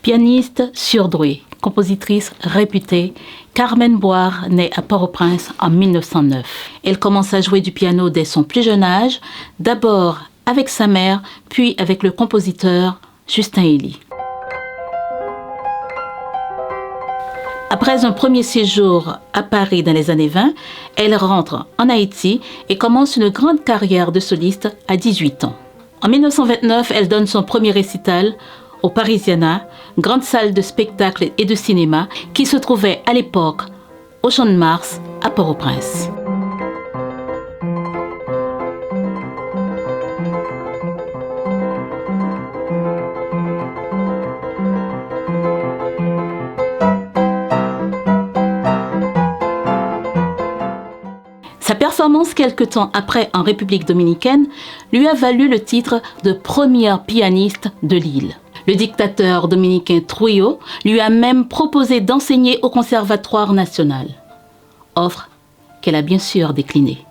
Pianiste surdouée, compositrice réputée, Carmen Boire naît à Port-au-Prince en 1909. Elle commence à jouer du piano dès son plus jeune âge, d'abord avec sa mère, puis avec le compositeur Justin Elie. Après un premier séjour à Paris dans les années 20, elle rentre en Haïti et commence une grande carrière de soliste à 18 ans. En 1929, elle donne son premier récital au Parisiana, grande salle de spectacle et de cinéma qui se trouvait à l'époque au Champ de Mars à Port-au-Prince. Sa performance quelque temps après en République dominicaine lui a valu le titre de première pianiste de l'île. Le dictateur dominicain Trujillo lui a même proposé d'enseigner au Conservatoire national. Offre qu'elle a bien sûr déclinée.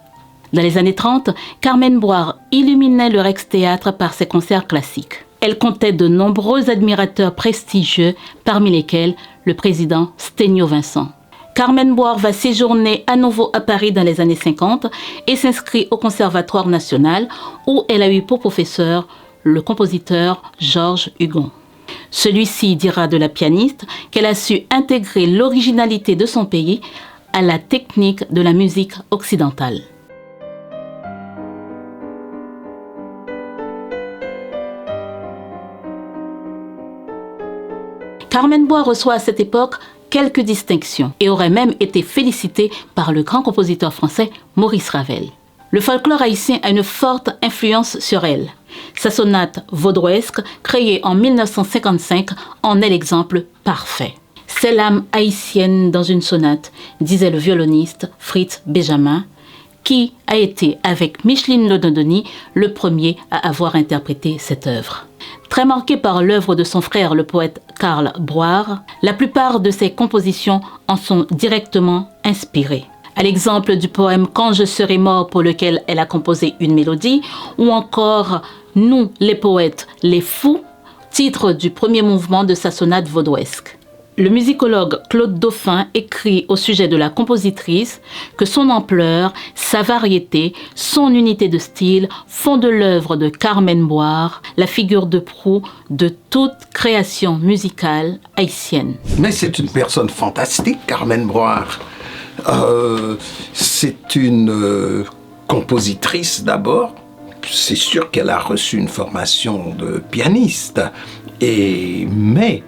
Dans les années 30, Carmen Boire illuminait le Rex-Théâtre par ses concerts classiques. Elle comptait de nombreux admirateurs prestigieux, parmi lesquels le président Sténio Vincent. Carmen Boire va séjourner à nouveau à Paris dans les années 50 et s'inscrit au Conservatoire national où elle a eu pour professeur le compositeur Georges Hugon. Celui-ci dira de la pianiste qu'elle a su intégrer l'originalité de son pays à la technique de la musique occidentale. Carmen Boire reçoit à cette époque quelques distinctions et aurait même été félicitée par le grand compositeur français Maurice Ravel. Le folklore haïtien a une forte influence sur elle. Sa sonate vaudouesque, créée en 1955, en est l'exemple parfait. C'est l'âme haïtienne dans une sonate, disait le violoniste Fritz Benjamin, qui a été, avec Micheline Lodondoni, le premier à avoir interprété cette œuvre. Très marqué par l'œuvre de son frère, le poète Karl Boire, la plupart de ses compositions en sont directement inspirées. À l'exemple du poème « Quand je serai mort » pour lequel elle a composé une mélodie, ou encore « Nous, les poètes, les fous », titre du premier mouvement de sa sonate vaudouesque. Le musicologue Claude Dauphin écrit au sujet de la compositrice que son ampleur, sa variété, son unité de style font de l'œuvre de Carmen Boire la figure de proue de toute création musicale haïtienne. Mais c'est une personne fantastique, Carmen Boire. C'est une compositrice d'abord. C'est sûr qu'elle a reçu une formation de pianiste. Mais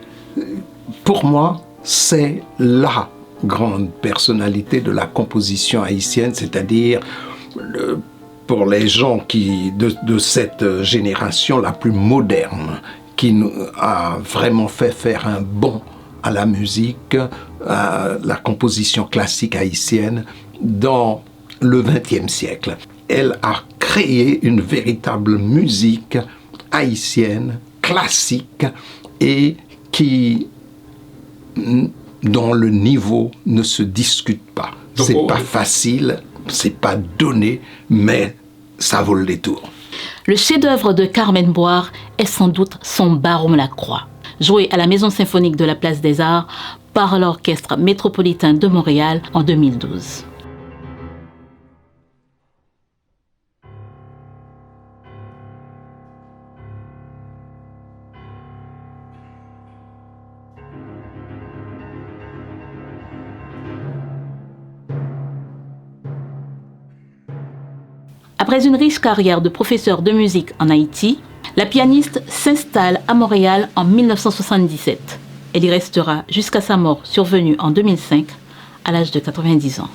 pour moi, c'est la grande personnalité de la composition haïtienne, c'est-à-dire pour les gens de cette génération la plus moderne, qui a vraiment fait faire un bond à la musique, à la composition classique haïtienne dans le XXe siècle. Elle a créé une véritable musique haïtienne, classique, et dont le niveau ne se discute pas. C'est pas facile, c'est pas donné, mais ça vaut le détour. Le chef-d'œuvre de Carmen Boire est sans doute son Baron Lacroix, joué à la Maison symphonique de la Place des Arts par l'Orchestre métropolitain de Montréal en 2012. Après une riche carrière de professeur de musique en Haïti, la pianiste s'installe à Montréal en 1977. Elle y restera jusqu'à sa mort survenue en 2005, à l'âge de 90 ans.